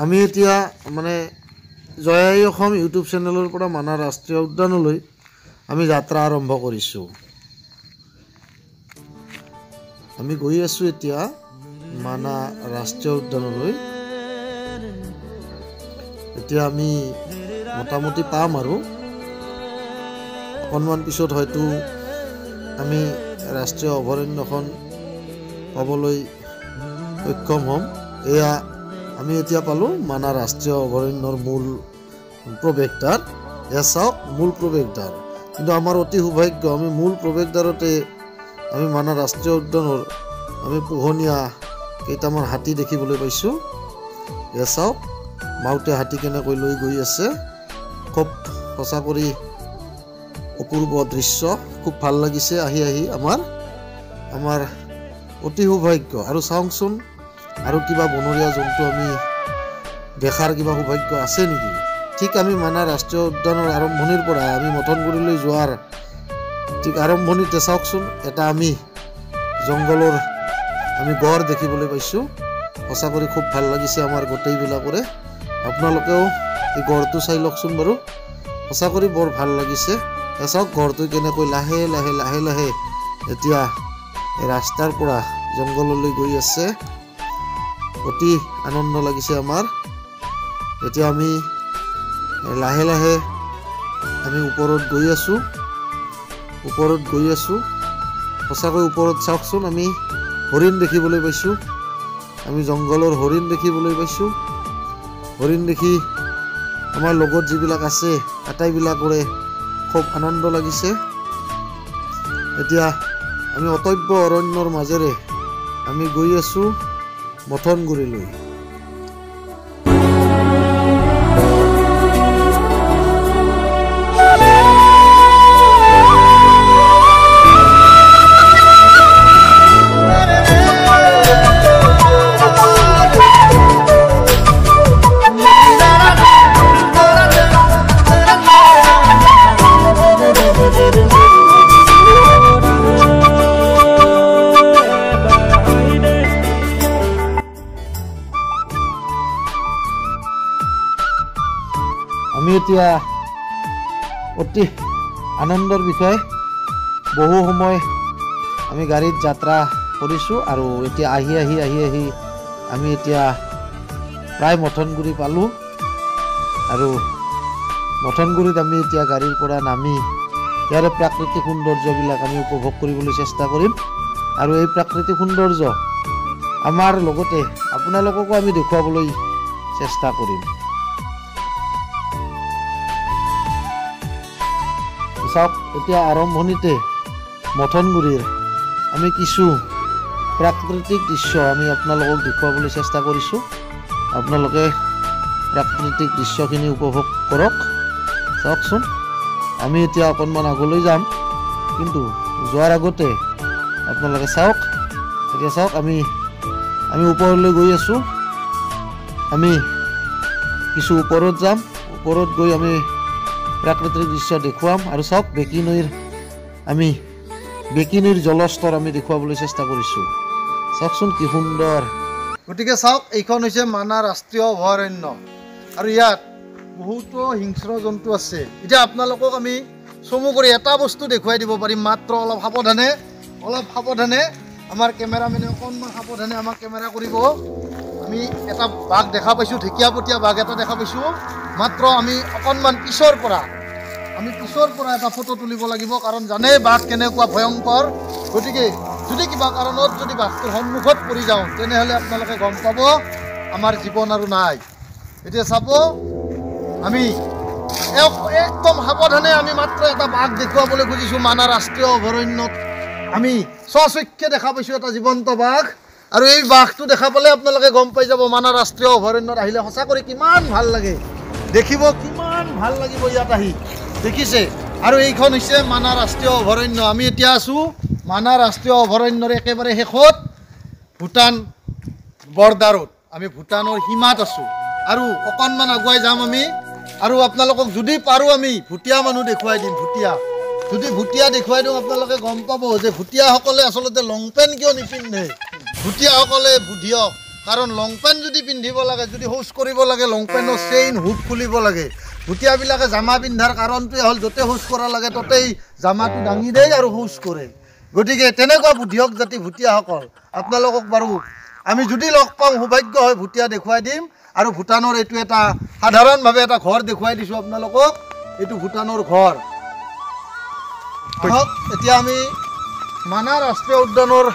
আমি এতিয়া মানে জয়াই অসম ইউটিউব চেনেলৰ পৰা মানাহ ৰাষ্ট্ৰীয় উদ্যানলৈ আমি যাত্ৰা আৰম্ভ কৰিছোঁ। আমি গৈ আছোঁ এতিয়া মানাহ ৰাষ্ট্ৰীয় উদ্যানলৈ। এতিয়া আমি মোটামুটি পাম আৰু অকণমান পিছত হয়তো আমি ৰাষ্ট্ৰীয় অভয়াৰণ্যখন পাবলৈ সক্ষম হ'ম। এয়া আমি এতিয়া পালোঁ মানাহ ৰাষ্ট্ৰীয় অভয়াৰণ্যৰ মূল প্ৰৱেশদ্বাৰ। এয়া চাওক মূল প্ৰৱেশদ্বাৰ। কিন্তু আমাৰ অতি সৌভাগ্য, আমি মূল প্ৰৱেশদ্বাৰতে আমি মানাহ ৰাষ্ট্ৰীয় উদ্যানৰ আমি পোহনীয়া কেইটামান হাতী দেখিবলৈ পাইছোঁ। এয়া চাওক মাউতে হাতী কেনেকৈ লৈ গৈ আছে। খুব সঁচা কৰি অপূৰ্ব দৃশ্য, খুব ভাল লাগিছে আহি আমাৰ অতি সৌভাগ্য। আৰু চাওকচোন আৰু কিবা বনৰীয়া জন্তু আমি দেখাৰ কিবা সৌভাগ্য আছে নেকি? ঠিক আমি মানাহ ৰাষ্ট্ৰীয় উদ্যানৰ আৰম্ভণিৰ পৰা আমি মথনগুৰিলৈ যোৱাৰ ঠিক আৰম্ভণিতে চাওকচোন এটা আমি জংঘলৰ আমি গড় দেখিবলৈ পাইছোঁ। সঁচা কৰি খুব ভাল লাগিছে আমাৰ গোটেইবিলাকৰে। আপোনালোকেও এই গড়টো চাই লওকচোন বাৰু, সঁচা কৰি বৰ ভাল লাগিছে। চাওক গড়টো কেনেকৈ লাহে লাহে লাহে লাহে এতিয়া ৰাস্তাৰ পৰা জংঘললৈ গৈ আছে। অতি আনন্দ লাগিছে আমাৰ। এতিয়া আমি লাহে লাহে আমি ওপৰত গৈ আছোঁ। সঁচাকৈ ওপৰত চাওকচোন আমি হৰিণ দেখিবলৈ পাইছোঁ। আমি জংঘলৰ হৰিণ দেখিবলৈ পাইছোঁ। হৰিণ দেখি আমাৰ লগত যিবিলাক আছে আটাইবিলাকৰে খুব আনন্দ লাগিছে। এতিয়া আমি অটব্য অৰণ্যৰ মাজেৰে আমি গৈ আছোঁ মথনগুৰিলৈ। আমি এতিয়া অতি আনন্দৰ বিষয়, বহু সময় আমি গাড়ীত যাত্ৰা কৰিছোঁ আৰু এতিয়া আহি আমি এতিয়া প্ৰায় মথনগুৰি পালোঁ। আৰু মথনগুৰিত আমি এতিয়া গাড়ীৰ পৰা নামি ইয়াৰে প্ৰাকৃতিক সৌন্দৰ্যবিলাক আমি উপভোগ কৰিবলৈ চেষ্টা কৰিম। আৰু এই প্ৰাকৃতিক সৌন্দৰ্য আমাৰ লগতে আপোনালোককো আমি দেখুৱাবলৈ চেষ্টা কৰিম। চাওক এতিয়া আৰম্ভণিতে মথনগুৰিৰ আমি কিছু প্ৰাকৃতিক দৃশ্য আমি আপোনালোকক দেখুৱাবলৈ চেষ্টা কৰিছোঁ। আপোনালোকে প্ৰাকৃতিক দৃশ্যখিনি উপভোগ কৰক। চাওকচোন আমি এতিয়া অকণমান আগলৈ যাম, কিন্তু যোৱাৰ আগতে আপোনালোকে চাওক। এতিয়া চাওক আমি ওপৰলৈ গৈ আছোঁ। আমি কিছু ওপৰত যাম। ওপৰত গৈ আমি প্ৰাকৃতিক দৃশ্য দেখুৱাম। আৰু চাওক বেকী নৈৰ জলস্তৰ আমি দেখুৱাবলৈ চেষ্টা কৰিছোঁ। চাওকচোন কি সুন্দৰ। গতিকে চাওক এইখন হৈছে মানাহ ৰাষ্ট্ৰীয় অভয়াৰণ্য আৰু ইয়াত বহুতো হিংস্ৰ জন্তু আছে। এতিয়া আপোনালোকক আমি চমু কৰি এটা বস্তু দেখুৱাই দিব পাৰিম, মাত্ৰ অলপ সাৱধানে আমাৰ কেমেৰামেনে অকণমান সাৱধানে আমাক কেমেৰা কৰিব। আমি এটা বাঘ দেখা পাইছোঁ, ঢেকীয়াপতীয়া বাঘ এটা দেখা পাইছোঁ। মাত্ৰ আমি অকণমান পিছৰ পৰা এটা ফটো তুলিব লাগিব, কাৰণ জানেই বাঘ কেনেকুৱা ভয়ংকৰ। গতিকে যদি কিবা কাৰণত যদি বাঘটোৰ সন্মুখত পৰি যাওঁ তেনেহ'লে আপোনালোকে গম পাব আমাৰ জীৱন আৰু নাই। এতিয়া চাব আমি একদম সাৱধানে আমি মাত্ৰ এটা বাঘ দেখুৱাবলৈ খুজিছোঁ। মানাহ ৰাষ্ট্ৰীয় অভয়াৰণ্যত আমি স্বচক্ষে দেখা পাইছোঁ এটা জীৱন্ত বাঘ। আৰু এই বাঘটো দেখা পালে আপোনালোকে গম পাই যাব মানাহ ৰাষ্ট্ৰীয় অভয়াৰণ্যত আহিলে সঁচা কৰি কিমান ভাল লাগে, দেখিব কিমান ভাল লাগিব ইয়াত আহি, দেখিছে। আৰু এইখন হৈছে মানাহ ৰাষ্ট্ৰীয় অভয়াৰণ্য। আমি এতিয়া আছোঁ মানাহ ৰাষ্ট্ৰীয় অভয়াৰণ্যৰ একেবাৰে শেষত, ভূটান বৰ্ডাৰত। আমি ভূটানৰ সীমাত আছোঁ আৰু অকণমান আগুৱাই যাম আমি। আৰু আপোনালোকক যদি পাৰোঁ আমি ভুটীয়া মানুহ দেখুৱাই দিম। যদি ভুটীয়া দেখুৱাই দিওঁ আপোনালোকে গম পাব যে ভুটীয়াসকলে আচলতে লং পেণ্ট কিয় নিপিন্ধে। ভুটীয়াসকলে বুধিয়ক কাৰণ লং পেণ্ট যদি পিন্ধিব লাগে, যদি শৌচ কৰিব লাগে, লং পেণ্টৰ চেইন হুক খুলিব লাগে। ভুটীয়াবিলাকে জামা পিন্ধাৰ কাৰণটোৱে হ'ল য'তে শৌচ কৰা লাগে ত'তেই জামাটো দাঙি দেই আৰু শৌচ কৰে। গতিকে তেনেকুৱা বুদ্ধিয়ক জাতি ভুটীয়াসকল, আপোনালোকক বাৰু আমি যদি লগ পাওঁ সৌভাগ্য হয় ভুটীয়া দেখুৱাই দিম। আৰু ভূটানৰ এইটো এটা সাধাৰণভাৱে এটা ঘৰ দেখুৱাই দিছোঁ আপোনালোকক, এইটো ভূটানৰ ঘৰ। এতিয়া আমি মানাহ ৰাষ্ট্ৰীয় উদ্যানৰ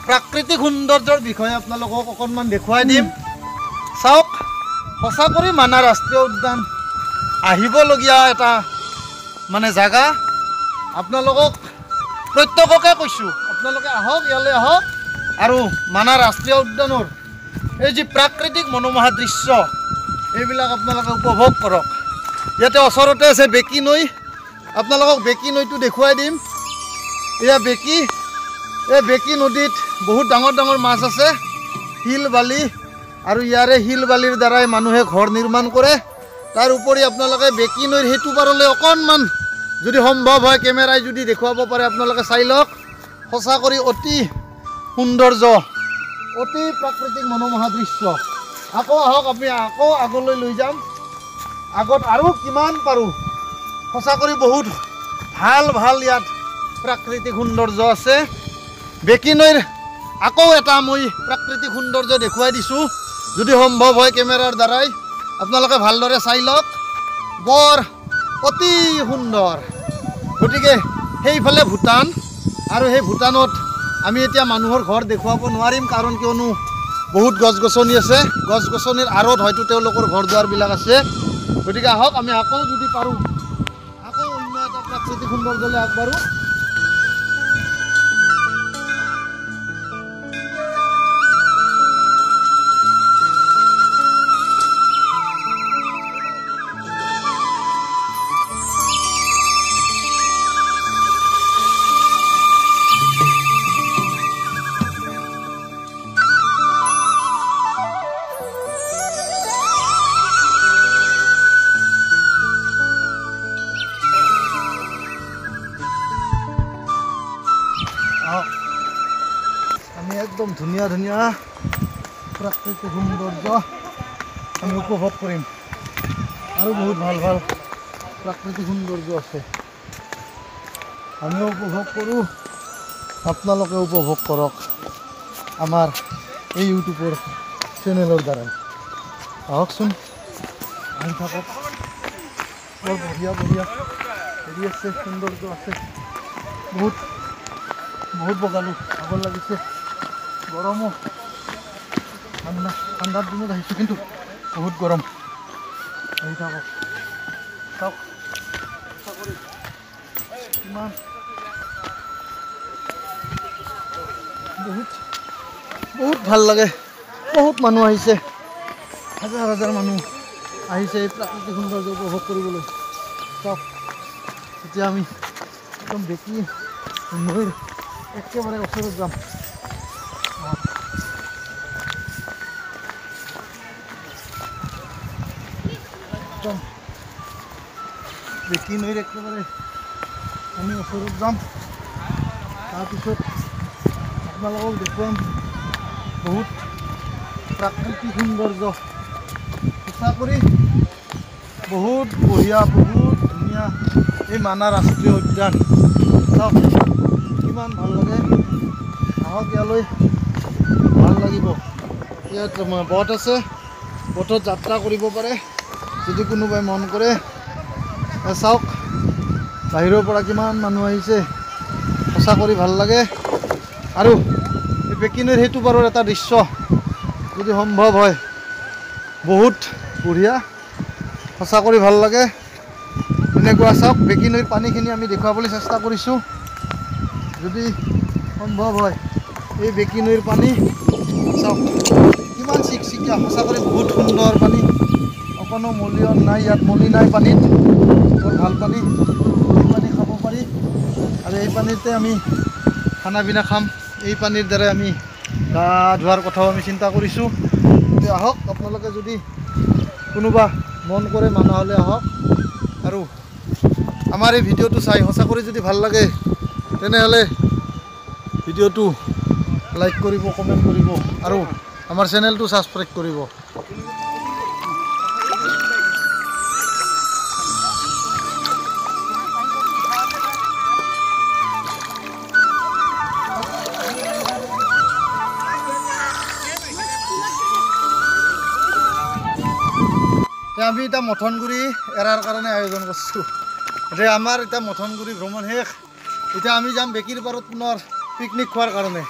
প্ৰাকৃতিক সৌন্দৰ্যৰ বিষয়ে আপোনালোকক অকণমান দেখুৱাই দিম। চাওক, সঁচা কৰি মানাহ ৰাষ্ট্ৰীয় উদ্যান আহিবলগীয়া এটা মানে জাগা। আপোনালোকক প্ৰত্যেককে কৈছোঁ, আপোনালোকে আহক, ইয়ালৈ আহক আৰু মানাহ ৰাষ্ট্ৰীয় উদ্যানৰ এই যি প্ৰাকৃতিক মনোমোহা দৃশ্য এইবিলাক আপোনালোকে উপভোগ কৰক। ইয়াতে ওচৰতে আছে বেকী নৈ, আপোনালোকক বেকী নৈটো দেখুৱাই দিম। এয়া বেকী, এই বেকী নদীত বহুত ডাঙৰ ডাঙৰ মাছ আছে, শিল বালি, আৰু ইয়াৰে শিল বালিৰ দ্বাৰাই মানুহে ঘৰ নিৰ্মাণ কৰে। তাৰ উপৰি আপোনালোকে বেকী নৈৰ সেইটো পাৰলৈ অকণমান যদি সম্ভৱ হয় কেমেৰাই যদি দেখুৱাব পাৰে আপোনালোকে চাই লওক। সঁচা কৰি অতি সৌন্দৰ্য, অতি প্ৰাকৃতিক মনোমোহা দৃশ্য। আকৌ আহক, আমি আকৌ আগলৈ লৈ যাম, আগত আৰু কিমান পাৰোঁ। সঁচা কৰি বহুত ভাল ভাল ইয়াত প্ৰাকৃতিক সৌন্দৰ্য আছে। বেকী নৈৰ আকৌ এটা মই প্ৰাকৃতিক সৌন্দৰ্য দেখুৱাই দিছোঁ, যদি সম্ভৱ হয় কেমেৰাৰ দ্বাৰাই আপোনালোকে ভালদৰে চাই লওক। বৰ অতি সুন্দৰ। গতিকে সেইফালে ভূটান, আৰু সেই ভূটানত আমি এতিয়া মানুহৰ ঘৰ দেখুৱাব নোৱাৰিম, কাৰণ কিয়নো বহুত গছ গছনি আছে, গছ গছনিৰ আঁৰত হয়তো তেওঁলোকৰ ঘৰ দুৱাৰবিলাক আছে। গতিকে আহক, আমি আকৌ যদি পাৰোঁ আকৌ অন্য এটা প্ৰাকৃতিক সৌন্দৰ্যলৈ আগবাঢ়োঁ। আমি একদম ধুনীয়া ধুনীয়া প্ৰাকৃতিক সৌন্দৰ্য আমি উপভোগ কৰিম, আৰু বহুত ভাল ভাল প্ৰাকৃতিক সৌন্দৰ্য আছে। আমিও উপভোগ কৰোঁ, আপোনালোকে উপভোগ কৰক আমাৰ এই ইউটিউবৰ চেনেলৰ দ্বাৰাই। আহকচোন, আহি থাকক। বৰ বঢ়িয়া বঢ়িয়া হেৰি আছে, সৌন্দৰ্য আছে। বহুত বহুত বগালোঁ, ভাগৰ লাগিছে, গৰমো। ঠাণ্ডাৰ দিনত আহিছোঁ কিন্তু বহুত গৰম। আহি থাকক, চাওক কিমান বহুত বহুত ভাল লাগে। বহুত মানুহ আহিছে, হাজাৰ হাজাৰ মানুহ আহিছে এই প্ৰাকৃতিক সৌন্দৰ্য উপভোগ কৰিবলৈ। চাওক, এতিয়া আমি একদম বেকী নৈৰ একেবাৰে ওচৰত যাম। একদম বেকী নৈৰ একেবাৰে আমি ওচৰত যাম। তাৰপিছত আপোনালোকক দেখুৱাম বহুত প্ৰাকৃতিক সৌন্দৰ্য। সঁচা কৰি বহুত বঢ়িয়া, বহুত ধুনীয়া এই মানাহ ৰাষ্ট্ৰীয় উদ্যান। চাওক কিমান ভাল লাগে, আহক ইয়ালৈ, ভাল লাগিব। ইয়াত বট আছে, বটত যাত্ৰা কৰিব পাৰে যদি কোনোবাই মন কৰে। চাওক বাহিৰৰ পৰা কিমান মানুহ আহিছে, সঁচা কৰি ভাল লাগে। আৰু এই বেকী নৈৰ সেইটো পাৰৰ এটা দৃশ্য যদি সম্ভৱ হয় বহুত বঢ়িয়া, সঁচা কৰি ভাল লাগে। এনেকুৱা চাওক, বেকী নৈৰ পানীখিনি আমি দেখুৱাবলৈ চেষ্টা কৰিছোঁ, যদি সম্ভৱ হয়। এই বেকী নৈৰ পানী চাওক কিমান চিকচিকীয়া, সঁচা কৰি বহুত সুন্দৰ পানী, অকণো মলিন নাই, ইয়াত মলি নাই পানীত, বৰ ভাল পানী। এই পানী খাব পাৰি, আৰু এই পানীতে আমি খানা পিনা খাম। এই পানীৰ দ্বাৰাই আমি গা ধোৱাৰ কথাও আমি চিন্তা কৰিছোঁ। আহক, আপোনালোকে যদি কোনোবা মন কৰে মানাহলৈ আহক, আৰু আমাৰ এই ভিডিঅ'টো চাই সঁচা কৰি যদি ভাল লাগে তেনেহ'লে ভিডিঅ'টো লাইক কৰিব, কমেণ্ট কৰিব, আৰু আমাৰ চেনেলটো ছাবস্ক্ৰাইব কৰিব। আমি এটা মথনগুৰি এৰাৰ কাৰণে আয়োজন কৰিছোঁ। এতিয়া আমাৰ এতিয়া মথনগুৰি ভ্ৰমণ শেষ। এতিয়া আমি যাম বেকিৰ পাৰত পুনৰ পিকনিক খোৱাৰ কাৰণে।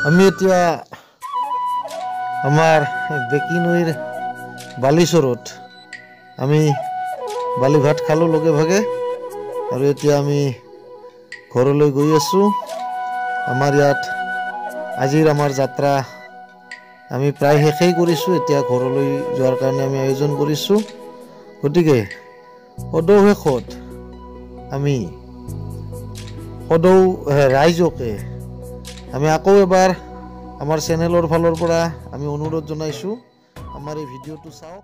আমি এতিয়া আমাৰ বেকি নৈৰ বালিচৰত আমি বালি ভাত খালোঁ লগে ভাগে আৰু এতিয়া আমি ঘৰলৈ গৈ আছোঁ। আমাৰ ইয়াত আজিৰ আমাৰ যাত্ৰা আমি প্ৰায় শেষেই কৰিছোঁ। এতিয়া ঘৰলৈ যোৱাৰ কাৰণে আমি আয়োজন কৰিছোঁ। গতিকে সদৌ শেষত আমি সদৌ ৰাইজকে আমি আকৌ এবাৰ আমাৰ চেনেলৰ ফালৰ পৰা আমি অনুৰোধ জনাইছোঁ, আমাৰ এই ভিডিঅ'টো চাওক।